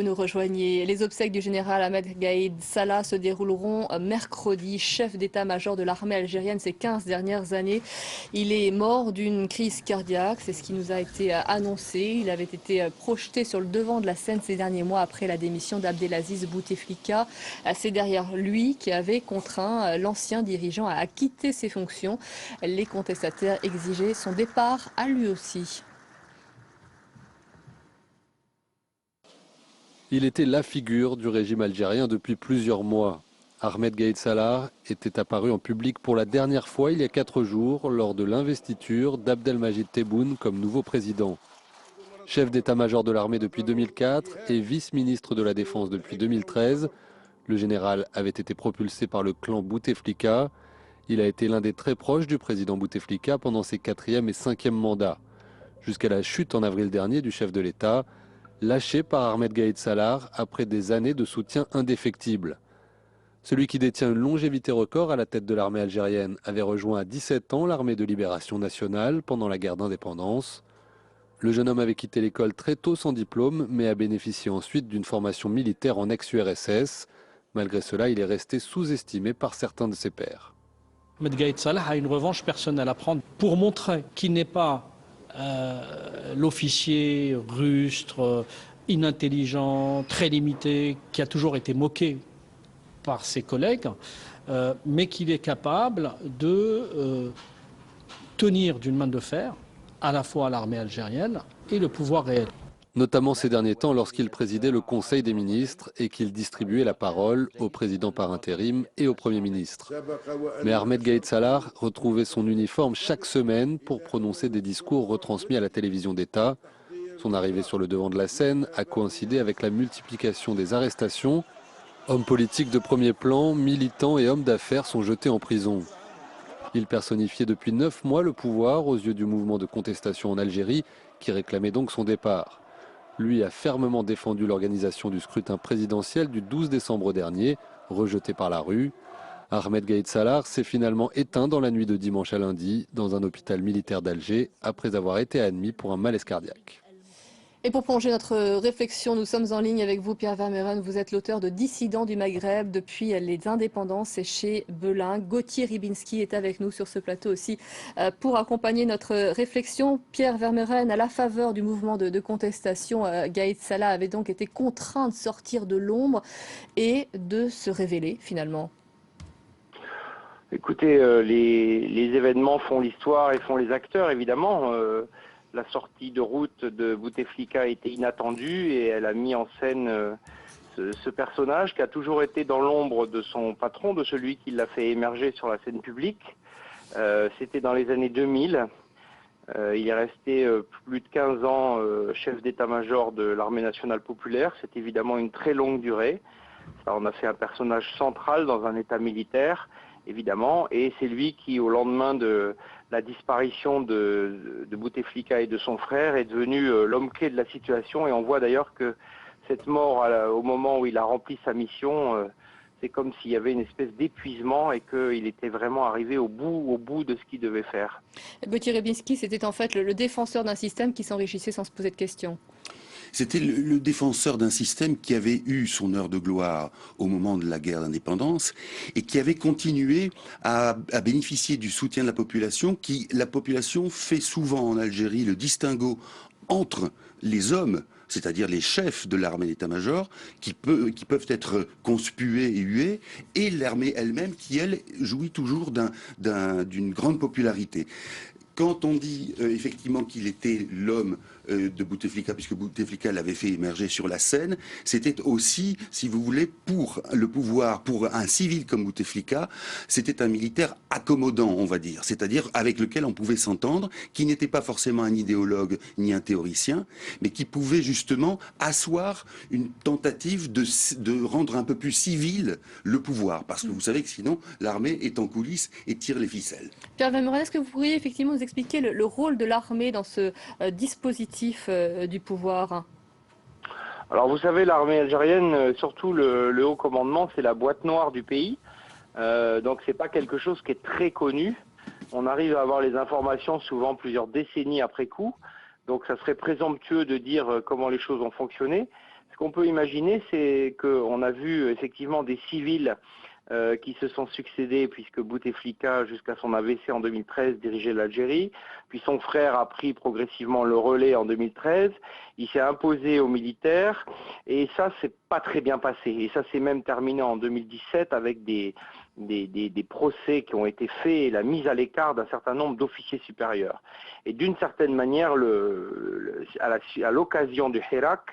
nous rejoignez. Les obsèques du général Ahmed Gaïd Salah se dérouleront mercredi. Chef d'état-major de l'armée algérienne ces 15 dernières années. Il est mort d'une crise cardiaque, c'est ce qui nous a été annoncé. Il avait été projeté sur le devant de la scène ces derniers mois après la démission d'Abdelaziz Bouteflika. C'est derrière lui qui avait contraint l'ancien dirigeant à quitter ses fonctions. Les contestataires exigeaient son départ à lui aussi. Il était la figure du régime algérien depuis plusieurs mois. Ahmed Gaïd Salah était apparu en public pour la dernière fois il y a 4 jours lors de l'investiture d'Abdelmajid Tebboune comme nouveau président. Chef d'état-major de l'armée depuis 2004 et vice-ministre de la Défense depuis 2013, le général avait été propulsé par le clan Bouteflika. Il a été l'un des très proches du président Bouteflika pendant ses 4e et 5e mandats, jusqu'à la chute en avril dernier du chef de l'État, lâché par Ahmed Gaïd Salah après des années de soutien indéfectible. Celui qui détient une longévité record à la tête de l'armée algérienne avait rejoint à 17 ans l'armée de libération nationale pendant la guerre d'indépendance. Le jeune homme avait quitté l'école très tôt sans diplôme, mais a bénéficié ensuite d'une formation militaire en ex-URSS. Malgré cela, il est resté sous-estimé par certains de ses pairs. Ahmed Gaïd Salah a une revanche personnelle à prendre pour montrer qu'il n'est pas l'officier rustre, inintelligent, très limité, qui a toujours été moqué par ses collègues, mais qu'il est capable de tenir d'une main de fer à la fois l'armée algérienne et le pouvoir réel. Notamment ces derniers temps lorsqu'il présidait le Conseil des ministres et qu'il distribuait la parole au président par intérim et au Premier ministre. Mais Ahmed Gaïd Salah retrouvait son uniforme chaque semaine pour prononcer des discours retransmis à la télévision d'État. Son arrivée sur le devant de la scène a coïncidé avec la multiplication des arrestations. Hommes politiques de premier plan, militants et hommes d'affaires sont jetés en prison. Il personnifiait depuis 9 mois le pouvoir aux yeux du mouvement de contestation en Algérie qui réclamait donc son départ. Lui a fermement défendu l'organisation du scrutin présidentiel du 12 décembre dernier, rejeté par la rue. Ahmed Gaïd Salah s'est finalement éteint dans la nuit de dimanche à lundi dans un hôpital militaire d'Alger après avoir été admis pour un malaise cardiaque. Et pour prolonger notre réflexion, nous sommes en ligne avec vous, Pierre Vermeuren. Vous êtes l'auteur de Dissidents du Maghreb depuis les indépendances et chez Belin. Gauthier Ribinski est avec nous sur ce plateau aussi pour accompagner notre réflexion. Pierre Vermeuren, à la faveur du mouvement de contestation, Gaïd Salah avait donc été contraint de sortir de l'ombre et de se révéler finalement. Écoutez, les événements font l'histoire et font les acteurs, évidemment. La sortie de route de Bouteflika était inattendue et elle a mis en scène ce personnage qui a toujours été dans l'ombre de son patron, de celui qui l'a fait émerger sur la scène publique. C'était dans les années 2000. Il est resté plus de 15 ans chef d'état-major de l'armée nationale populaire. C'est évidemment une très longue durée. Ça en a fait un personnage central dans un état militaire, évidemment, et c'est lui qui, au lendemain de la disparition de Bouteflika et de son frère, est devenu l'homme clé de la situation. Et on voit d'ailleurs que cette mort, au moment où il a rempli sa mission, c'est comme s'il y avait une espèce d'épuisement et qu'il était vraiment arrivé au bout de ce qu'il devait faire. Gauthier Ribinski, c'était en fait le défenseur d'un système qui s'enrichissait sans se poser de questions. C'était le défenseur d'un système qui avait eu son heure de gloire au moment de la guerre d'indépendance et qui avait continué à bénéficier du soutien de la population, la population fait souvent en Algérie le distinguo entre les hommes, c'est-à-dire les chefs de l'armée d'état-major, qui peuvent être conspués et hués, et l'armée elle-même qui, elle, jouit toujours d'une grande popularité. Quand on dit effectivement qu'il était l'homme de Bouteflika, puisque Bouteflika l'avait fait émerger sur la scène, c'était aussi, si vous voulez, pour le pouvoir, pour un civil comme Bouteflika, c'était un militaire accommodant, on va dire, c'est-à-dire avec lequel on pouvait s'entendre, qui n'était pas forcément un idéologue ni un théoricien, mais qui pouvait justement asseoir une tentative de rendre un peu plus civil le pouvoir, parce que vous savez que sinon l'armée est en coulisses et tire les ficelles. Pierre Vermeuren, est-ce que vous pourriez effectivement nous expliquer le rôle de l'armée dans ce dispositif du pouvoir? Alors vous savez, l'armée algérienne, surtout le haut commandement, c'est la boîte noire du pays. Donc c'est pas quelque chose qui est très connu. On arrive à avoir les informations souvent plusieurs décennies après coup. Donc ça serait présomptueux de dire comment les choses ont fonctionné. Ce Ce qu'on peut imaginer, c'est qu'on a vu effectivement des civils qui se sont succédés, puisque Bouteflika, jusqu'à son AVC en 2013, dirigeait l'Algérie. Puis son frère a pris progressivement le relais en 2013. Il s'est imposé aux militaires et ça, c'est pas très bien passé. Et ça s'est même terminé en 2017 avec des procès qui ont été faits et la mise à l'écart d'un certain nombre d'officiers supérieurs. Et d'une certaine manière, à l'occasion du Hirak,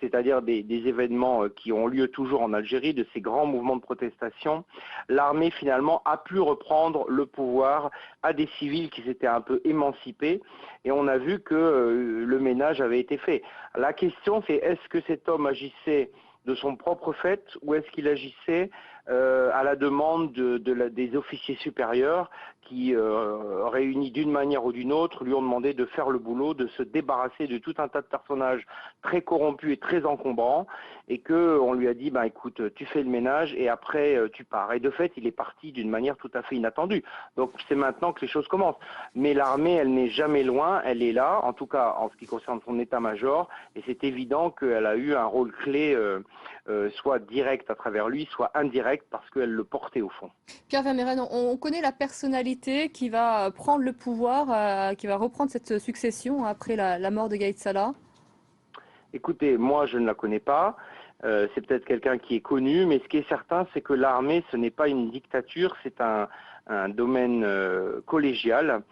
c'est-à-dire des événements qui ont lieu toujours en Algérie, de ces grands mouvements de protestation, l'armée finalement a pu reprendre le pouvoir à des civils qui s'étaient un peu émancipés et on a vu que le ménage avait été fait. La question c'est est-ce que cet homme agissait de son propre fait ou est-ce qu'il agissait à la demande des officiers supérieurs qui, réunis d'une manière ou d'une autre, lui ont demandé de faire le boulot, de se débarrasser de tout un tas de personnages très corrompus et très encombrants, et qu'on lui a dit, ben, écoute, tu fais le ménage et après tu pars. Et de fait, il est parti d'une manière tout à fait inattendue. Donc c'est maintenant que les choses commencent. Mais l'armée, elle n'est jamais loin, elle est là, en tout cas en ce qui concerne son état-major, et c'est évident qu'elle a eu un rôle clé, soit direct à travers lui, soit indirect parce qu'elle le portait au fond. Pierre Vermeren, on connaît la personnalité qui va prendre le pouvoir, qui va reprendre cette succession après la mort de Gaïd Salah? Écoutez, moi je ne la connais pas, c'est peut-être quelqu'un qui est connu, mais ce qui est certain c'est que l'armée ce n'est pas une dictature, c'est un domaine collégial.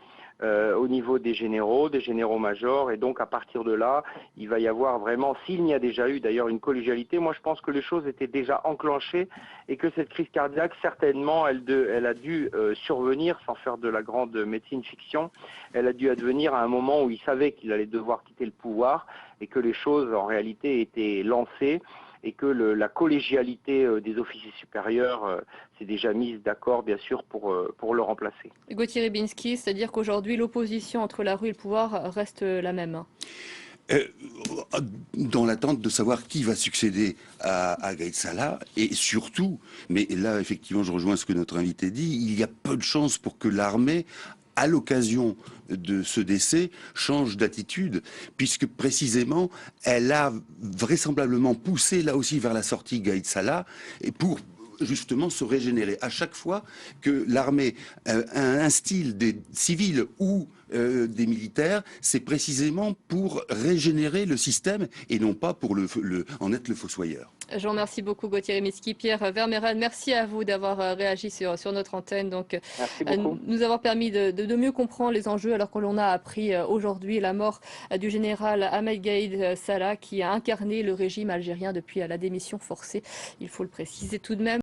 Au niveau des généraux-majors, et donc à partir de là, il va y avoir vraiment, s'il n'y a déjà eu d'ailleurs une collégialité, moi je pense que les choses étaient déjà enclenchées et que cette crise cardiaque, certainement, elle a dû survenir, sans faire de la grande médecine fiction, elle a dû advenir à un moment où il savait qu'il allait devoir quitter le pouvoir et que les choses en réalité étaient lancées et que la collégialité des officiers supérieurs s'est déjà mise d'accord, bien sûr, pour le remplacer. Gauthier Rybinski, c'est-à-dire qu'aujourd'hui, l'opposition entre la rue et le pouvoir reste la même. Dans l'attente de savoir qui va succéder à Gaïd Salah, et surtout, mais là, effectivement, je rejoins ce que notre invité dit, il y a peu de chances pour que l'armée, à l'occasion de ce décès, change d'attitude, puisque précisément, elle a vraisemblablement poussé là aussi vers la sortie Gaïd Salah, et pour justement se régénérer. À chaque fois que l'armée instille des civils ou des militaires, c'est précisément pour régénérer le système et non pas pour en être le fossoyeur. Je vous remercie beaucoup Gauthier Rybinski. Pierre Vermeren, merci à vous d'avoir réagi sur notre antenne, donc nous avoir permis de mieux comprendre les enjeux alors que l'on a appris aujourd'hui la mort du général Ahmed Gaïd Salah qui a incarné le régime algérien depuis la démission forcée, il faut le préciser tout de même.